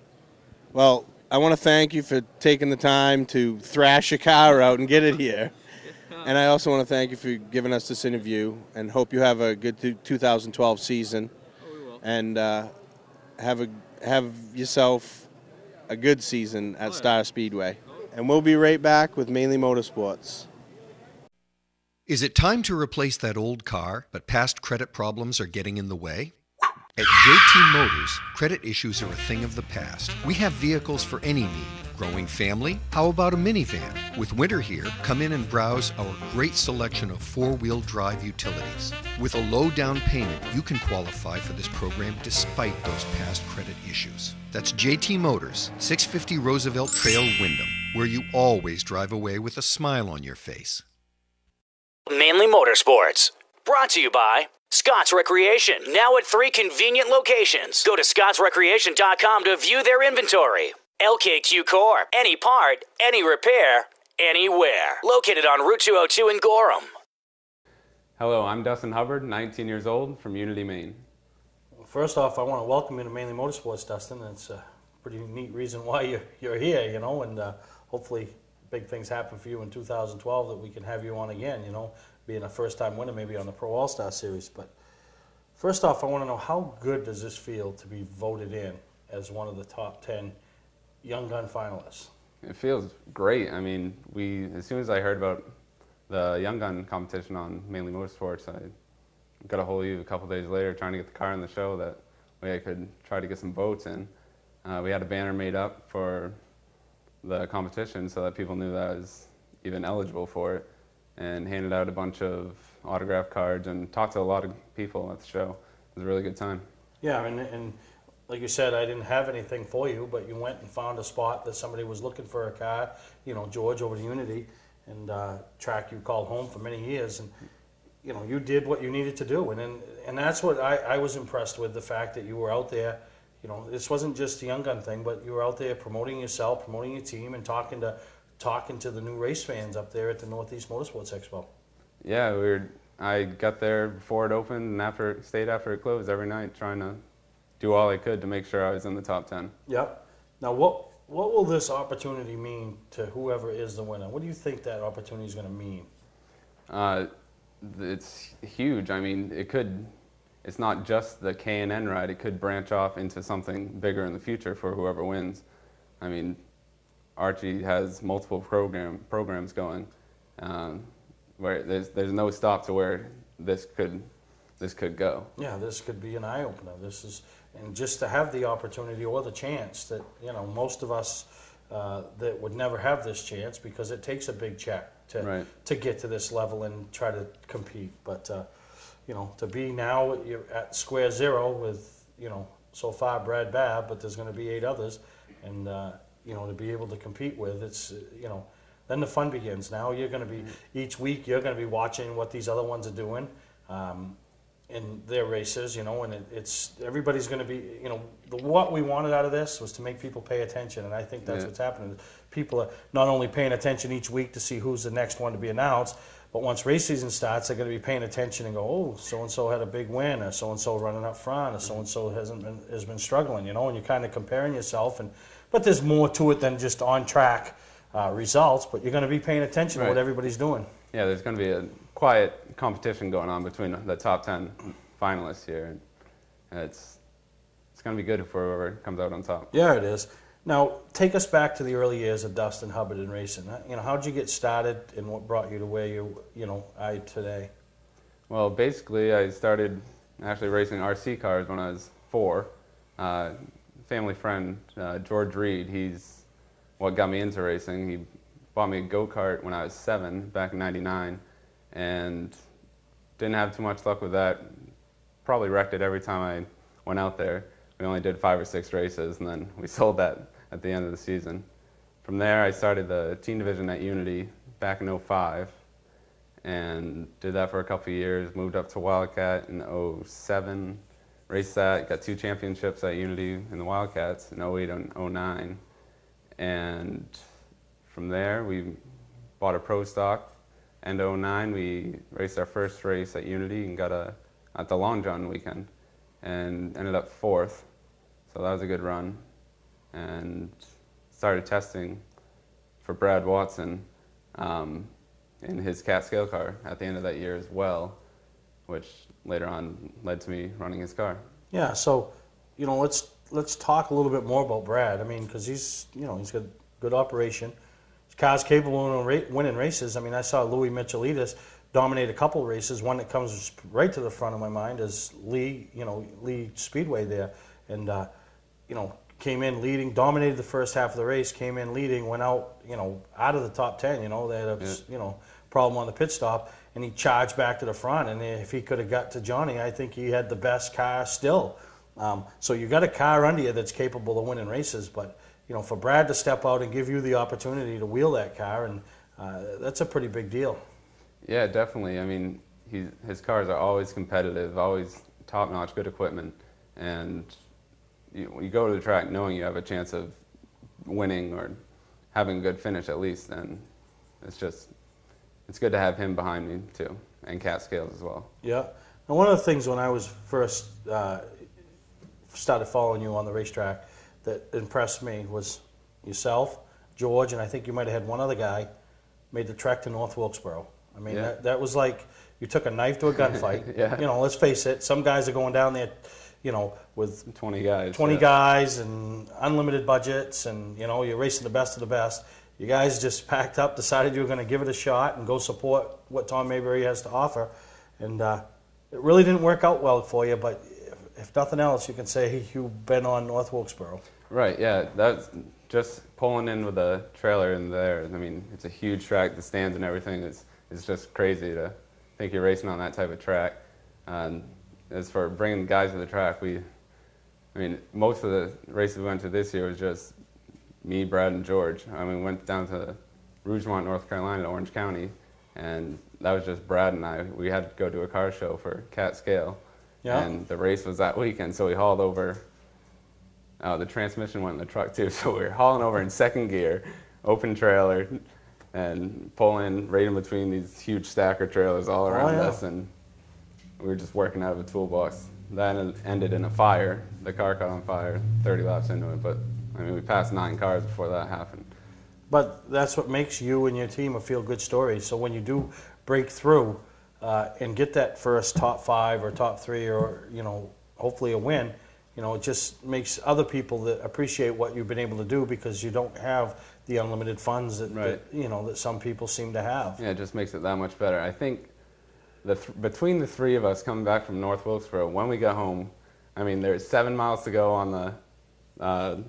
Well, I want to thank you for taking the time to thrash your car out and get it here. And I also want to thank you for giving us this interview, and hope you have a good 2012 season. Oh, we will. And have yourself a good season at Star Speedway. And we'll be right back with Mainely Motorsports. Is it time to replace that old car, but past credit problems are getting in the way? At JT Motors, credit issues are a thing of the past. We have vehicles for any need. Growing family? How about a minivan? With winter here, come in and browse our great selection of four-wheel drive utilities. With a low down payment, you can qualify for this program despite those past credit issues. That's JT Motors, 650 Roosevelt Trail, Windham, where you always drive away with a smile on your face. Mainly Motorsports. Brought to you by Scott's Recreation, now at 3 convenient locations. Go to scottsrecreation.com to view their inventory. LKQ Core, any part, any repair, anywhere. Located on Route 202 in Gorham. Hello, I'm Dustin Hubbard, 19 years old, from Unity, Maine. First off, I want to welcome you to Mainly Motorsports, Dustin. It's a pretty neat reason why you're here, you know, and hopefully big things happen for you in 2012 that we can have you on again, you know, being a first-time winner maybe on the Pro All-Star Series. But first off, I want to know, how good does this feel to be voted in as one of the top 10 Young Gun finalists? It feels great. I mean, as soon as I heard about the Young Gun competition on Mainly Motorsports, I got a hold of you a couple days later trying to get the car in the show. That way I could try to get some votes in. We had a banner made up for the competition so that people knew that I was even eligible for it, and handed out a bunch of autograph cards and talked to a lot of people at the show. It was a really good time. Yeah, and like you said, I didn't have anything for you, but you went and found a spot that somebody was looking for a car, you know, George over to Unity, and track you called home for many years, and you know, you did what you needed to do, and that's what I was impressed with, the fact that you were out there. You know, this wasn't just a Young Gun thing, but you were out there promoting yourself, promoting your team, and talking to the new race fans up there at the Northeast Motorsports Expo. Yeah, I got there before it opened and stayed after it closed every night, trying to do all I could to make sure I was in the top 10. Yep. Now, what will this opportunity mean to whoever is the winner? What do you think that opportunity is going to mean? It's huge. I mean, it's not just the K&N ride. It could branch off into something bigger in the future for whoever wins. I mean, Archie has multiple programs going, where there's no stop to where this could go. Yeah, this could be an eye opener. And just to have the opportunity or the chance that, you know, most of us that would never have this chance, because it takes a big check to get to this level and try to compete. But you know, to be now, you're at square zero with, you know, so far Brad Babb, but there's going to be 8 others, and you know, to be able to compete with, it's, you know, then the fun begins. Now you're going to be, each week you're going to be watching what these other ones are doing in their races, you know, and it's everybody's going to be, you know, what we wanted out of this was to make people pay attention, and I think that's what's happening. People are not only paying attention each week to see who's the next one to be announced, but once race season starts, they're going to be paying attention and go, oh, so-and-so had a big win, or so-and-so running up front, or so-and-so has been struggling, you know, and you're kind of comparing yourself. But there's more to it than just on-track results, but you're going to be paying attention to what everybody's doing. Yeah, there's going to be a quiet competition going on between the top 10 finalists here. And it's going to be good for whoever comes out on top. Yeah, it is. Now, take us back to the early years of Dustin Hubbard in racing. You know, how'd you get started, and what brought you to where you are today? Well, basically, I started actually racing RC cars when I was 4. Family friend, George Reed, he's what got me into racing. He bought me a go-kart when I was 7, back in '99, and didn't have too much luck with that. Probably wrecked it every time I went out there. We only did 5 or 6 races, and then we sold that at the end of the season. From there, I started the teen division at Unity back in '05, and did that for a couple of years. Moved up to Wildcat in '07, raced that, got 2 championships at Unity in the Wildcats in '08 and '09. And from there, we bought a pro stock. End of '09, we raced our first race at Unity and got at the Long John weekend, and ended up 4th. So that was a good run. And started testing for Brad Watson in his cat scale car at the end of that year as well, which later on led to me running his car. Yeah, so, you know, let's talk a little bit more about Brad. I mean, because he's got good operation. His car's capable of winning races. I mean, I saw Louis Michelitas dominate a couple races. One that comes right to the front of my mind is Lee Speedway there, and came in leading, dominated the first half of the race, came in leading, went out out of the top 10. They had a problem on the pit stop, and he charged back to the front. And if he could have got to Johnny, I think he had the best car still. So you got a car under you that's capable of winning races, but for Brad to step out and give you the opportunity to wheel that car, and that's a pretty big deal. Yeah, definitely. I mean, his cars are always competitive, always top-notch, good equipment, and you go to the track knowing you have a chance of winning or having a good finish at least, and it's good to have him behind me too, and Cat Scales as well. Yeah. And one of the things when I was first started following you on the racetrack that impressed me was yourself, George, and I think you might have had one other guy made the trek to North Wilkesboro. I mean, yeah. that was like you took a knife to a gunfight. Yeah. Let's face it, some guys are going down there, with 20 guys. 20 guys and unlimited budgets, and you're racing the best of the best. You guys just packed up, decided you were going to give it a shot and go support what Tom Mayberry has to offer, and it really didn't work out well for you. But if nothing else, you can say you've been on North Wilkesboro. Right. Yeah. That's just pulling in with a trailer in there. I mean, it's a huge track. The stands and everything is just crazy to think you're racing on that type of track. And as for bringing guys to the track, most of the races we went to this year was just me, Brad, and George. I mean, we went down to Rougemont, North Carolina, to Orange County, and that was just Brad and I. We had to go to a car show for Cat Scale, yeah. And the race was that weekend, so we hauled over. The transmission went in the truck too, so we were hauling over in second gear, open trailer, and pulling right in between these huge stacker trailers all around us, and we were just working out of a toolbox. That ended in a fire. The car caught on fire 30 laps into it, but we passed 9 cars before that happened. But that's what makes you and your team a feel-good story. So when you do break through and get that first top 5 or top 3 or, hopefully a win, it just makes other people that appreciate what you've been able to do, because you don't have the unlimited funds that some people seem to have. Yeah, it just makes it that much better. I think between the 3 of us coming back from North Wilkesboro, when we got home, there's 7 miles to go on the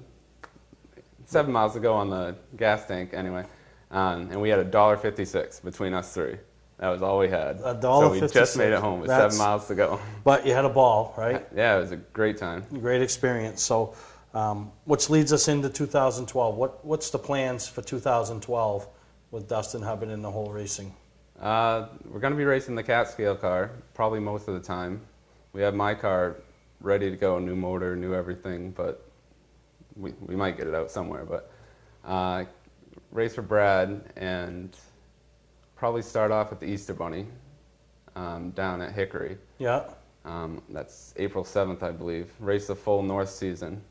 7 miles to go on the gas tank anyway, and we had $1.56 between us 3. That was all we had. $1.56. So we just made it home with 7 miles to go. But you had a ball, right? Yeah, it was a great time. Great experience. So, which leads us into 2012. What's the plans for 2012 with Dustin Hubbard in the whole racing? We're going to be racing the Cat Scale car probably most of the time. We have my car ready to go, new motor, new everything, but we might get it out somewhere. But race for Brad and probably start off with the Easter Bunny down at Hickory. Yeah. That's April 7th, I believe. Race the full North season,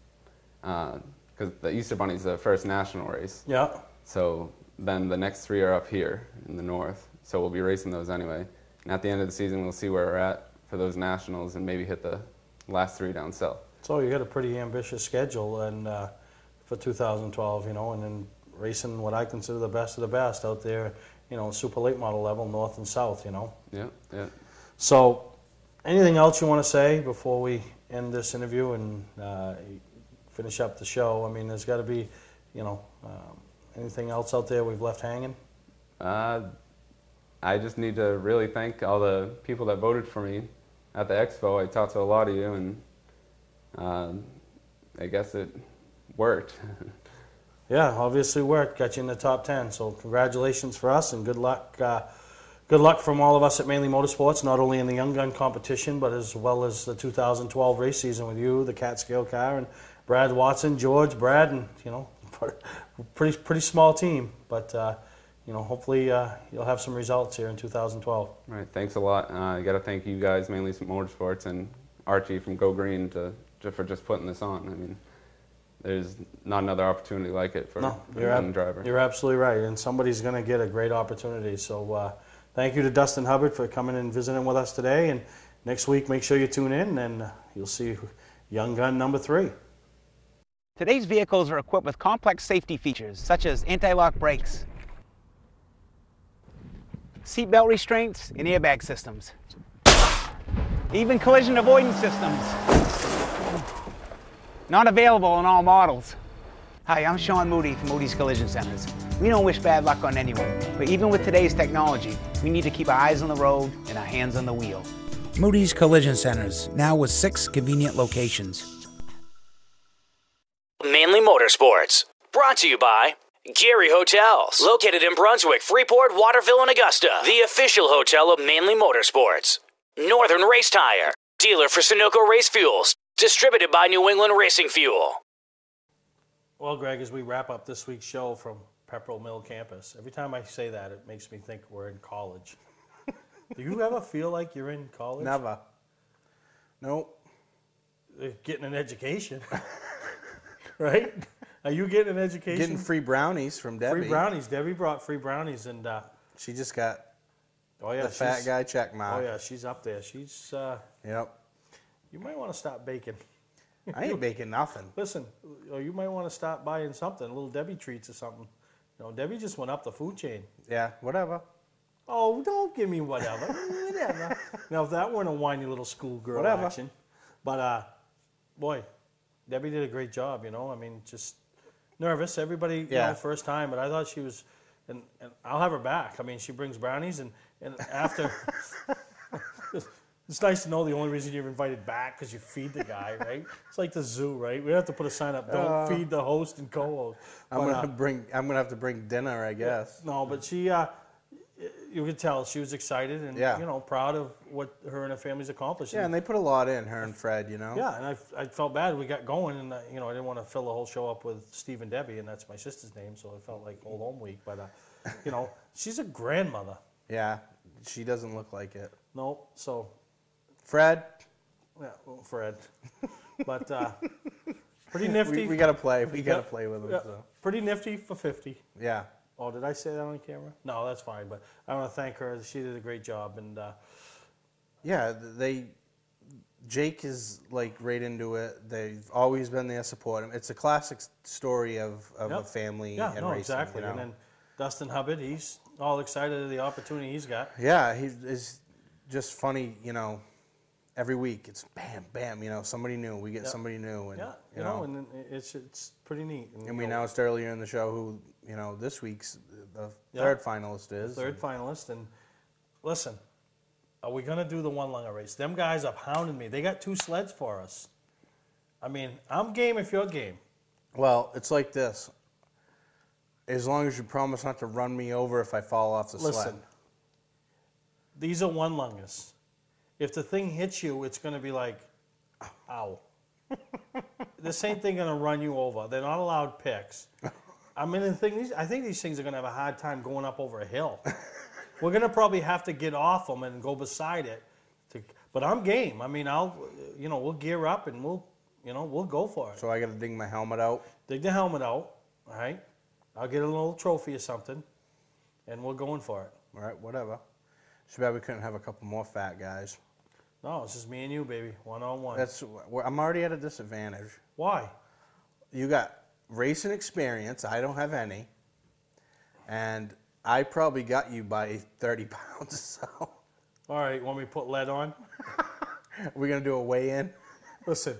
because the Easter Bunny's the first national race. Yeah. So then the next 3 are up here in the North. So we'll be racing those anyway. And at the end of the season, we'll see where we're at for those nationals and maybe hit the last 3 down south. So you got a pretty ambitious schedule, and for 2012, you know, and then racing what I consider the best of the best out there, you know, super late model level, north and south, you know. Yeah, yeah. So, anything else you want to say before we end this interview and finish up the show? I mean, there's got to be, you know, anything else out there we've left hanging? I just need to really thank all the people that voted for me at the expo. I talked to a lot of you, and I guess it worked. Yeah, obviously worked. Got you in the top 10. So congratulations for us, and good luck. Good luck from all of us at Mainely Motorsports, not only in the Young Gun competition, but as well as the 2012 race season with you, the Catskill car, and Brad Watson, George, Brad, and you know, pretty small team, but. You know, hopefully you'll have some results here in 2012. All right, thanks a lot. I got to thank you guys, Mainly Motorsports, and Archie from Go Green for just putting this on. I mean, there's not another opportunity like it for a young driver. You're absolutely right, and somebody's going to get a great opportunity. So thank you to Dustin Hubbard for coming and visiting with us today. And next week, make sure you tune in, and you'll see Young Gun number 3. Today's vehicles are equipped with complex safety features such as anti-lock brakes, seatbelt restraints, and airbag systems. Even collision avoidance systems. Not available in all models. Hi, I'm Sean Moody from Moody's Collision Centers. We don't wish bad luck on anyone, but even with today's technology, we need to keep our eyes on the road and our hands on the wheel. Moody's Collision Centers, now with 6 convenient locations. Mainly Motorsports, brought to you by Gary Hotels, located in Brunswick, Freeport, Waterville, and Augusta. The official hotel of Mainly Motorsports. Northern Race Tire, dealer for Sunoco Race Fuels, distributed by New England Racing Fuel. Well, Greg, as we wrap up this week's show from Pepperell Mill campus, every time I say that, it makes me think we're in college. Do you ever feel like you're in college? Never. Nope. Getting an education. Right? Are you getting an education? Getting free brownies from Debbie. Free brownies. Debbie brought free brownies, and she just got the she's, fat guy check mark. Oh yeah, she's up there. She's yep. You might want to stop baking. I ain't baking nothing. Listen, you might want to stop buying something, little Debbie treats or something. You know, Debbie just went up the food chain. Yeah, whatever. Oh, don't give me whatever. Whatever. Now, if that weren't a whiny little schoolgirl action, but boy, Debbie did a great job. You know, I mean, just. Nervous, everybody, you know, first time, but I thought she was, and I'll have her back. I mean, she brings brownies, and after, it's nice to know the only reason you're invited back because you feed the guy, right? It's like the zoo, right? We have to put a sign up: don't feed the host and co-host. I'm gonna have to bring dinner, I guess. No, but she, you could tell she was excited and you know, proud of what her and her family's accomplished. Yeah, and they put a lot in, her and Fred, you know. Yeah, and I felt bad. We got going, and you know, I didn't want to fill the whole show up with Steve and Debbie, and that's my sister's name, so it felt like old home week. But you know, she's a grandmother. Yeah, she doesn't look like it. No, so Fred. Yeah, well, Fred. But pretty nifty. We got to play. We got to play with him. Yeah. So. Pretty nifty for 50. Yeah. Oh, did I say that on camera? No, that's fine. But I want to thank her. She did a great job. And yeah, Jake is like right into it. They've always been there supporting him. It's a classic story of a family and racing. Exactly. You know? And then Dustin Hubbard, he's all excited at the opportunity he's got. Yeah, he's just funny, you know. Every week it's bam, bam, you know, somebody new. We get somebody new, and you know, and it's pretty neat. And we announced earlier in the show who, you know, this week's the third finalist is. Third finalist, and listen, are we gonna do the one lunger race? Them guys are pounding me. They got 2 sleds for us. I mean, I'm game if you're game. Well, it's like this. As long as you promise not to run me over if I fall off the sled. Listen, these are one lungers. If the thing hits you, it's going to be like, ow. This ain't thing going to run you over. They're not allowed picks. I mean, I think these things are going to have a hard time going up over a hill. We're going to probably have to get off them and go beside it. But I'm game. I mean, we'll gear up and we'll go for it. So I got to dig my helmet out? Dig the helmet out, all right? I'll get a little trophy or something, and we're going for it. All right, whatever. Too bad we couldn't have a couple more fat guys. No, it's just me and you, baby, one-on-one. I'm already at a disadvantage. Why? You got racing experience. I don't have any. And I probably got you by 30 pounds or so. All right, want me to put lead on? We're going to do a weigh-in? Listen,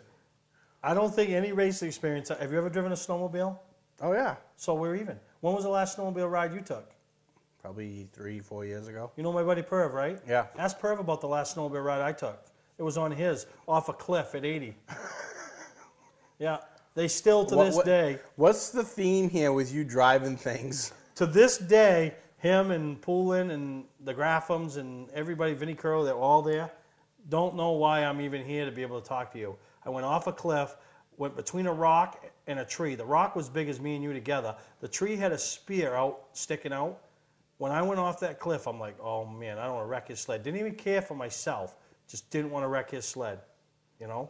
I don't think any racing experience. Have you ever driven a snowmobile? Oh, yeah. So we're even. When was the last snowmobile ride you took? Probably 3-4 years ago. You know my buddy Perv, right? Yeah. Ask Perv about the last snowmobile ride I took. It was on his, off a cliff at 80. Yeah. They still, to this day. What's the theme here with you driving things? To this day, him and Poulin and the Graphams and everybody, Vinnie Curl, they're all there. Don't know why I'm even here to be able to talk to you. I went off a cliff, went between a rock and a tree. The rock was big as me and you together. The tree had a spear out, sticking out. When I went off that cliff, I'm like, oh man, I don't want to wreck his sled. Didn't even care for myself. Just didn't want to wreck his sled, you know?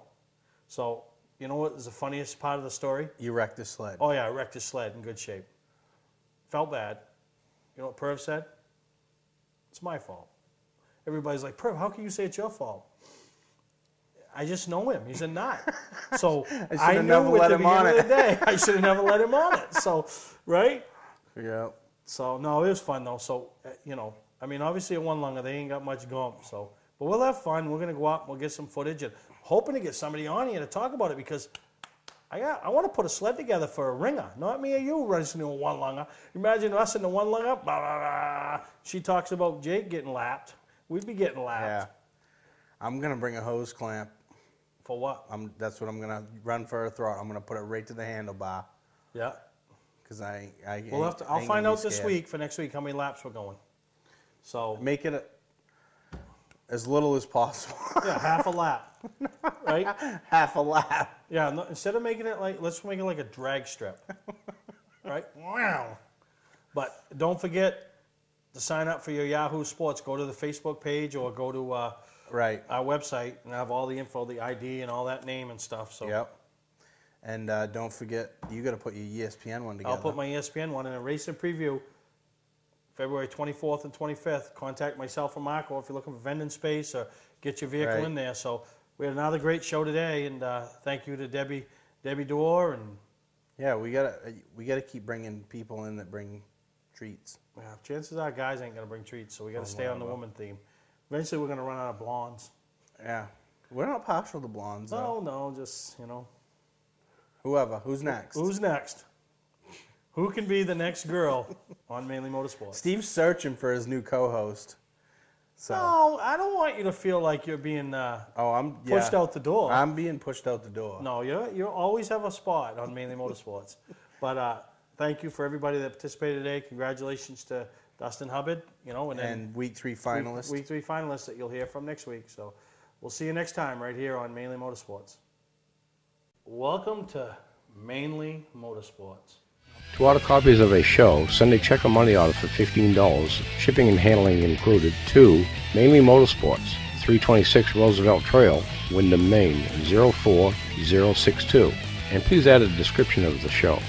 So, you know what is the funniest part of the story? You wrecked his sled. Oh yeah, I wrecked his sled in good shape. Felt bad. You know what Perv said? It's my fault. Everybody's like, Perv, how can you say it's your fault? I just know him. He's a nut. So I knew at the beginning of the day, I should have never let him on it. So, right? Yeah. So, no, it was fun, though. So, you know, I mean, obviously at One Lunger, they ain't got much going. So, but we'll have fun. We're going to go out and we'll get some footage and hoping to get somebody on here to talk about it because I want to put a sled together for a ringer. Not me or you racing in a One Lunger. Imagine us in the One Lunger. Blah, blah, blah. She talks about Jake getting lapped. We'd be getting lapped. Yeah. I'm going to bring a hose clamp. For what? That's what I'm going to run for a throttle. I'm going to put it right to the handlebar. Yeah. Because I'll find out this week for next week how many laps we're going. So make it as little as possible. Yeah, half a lap. Right? Half a lap. Yeah, no, instead of making it like, let's make it like a drag strip. Right? Wow. But don't forget to sign up for your Yahoo Sports. Go to the Facebook page or go to our website and have all the info, the ID and all that name and stuff. So. Yep. And don't forget, you got to put your ESPN one together. I'll put my ESPN one in a racing preview, February 24th and 25th. Contact myself or Marco if you're looking for vending space or get your vehicle in there. So we had another great show today, and thank you to Debbie Dorr. And yeah, we gotta keep bringing people in that bring treats. Yeah, chances are guys ain't gonna bring treats, so we got to stay on the woman theme. Eventually, we're gonna run out of blondes. Yeah, we're not partial to blondes. No, no, just Whoever. Who's next? Who's next? Who can be the next girl on Mainly Motorsports? Steve's searching for his new co-host. So. No, I don't want you to feel like you're being pushed out the door. I'm being pushed out the door. No, you always have a spot on Mainly Motorsports. But thank you for everybody that participated today. Congratulations to Dustin Hubbard. And week 3 finalists. Week 3 finalists that you'll hear from next week. So we'll see you next time right here on Mainly Motorsports. Welcome to Mainly Motorsports. To order copies of a show, send a check or money order for $15, shipping and handling included, to Mainely Motorsports, 326 Roosevelt Trail, Windham, Maine, 04062. And please add a description of the show.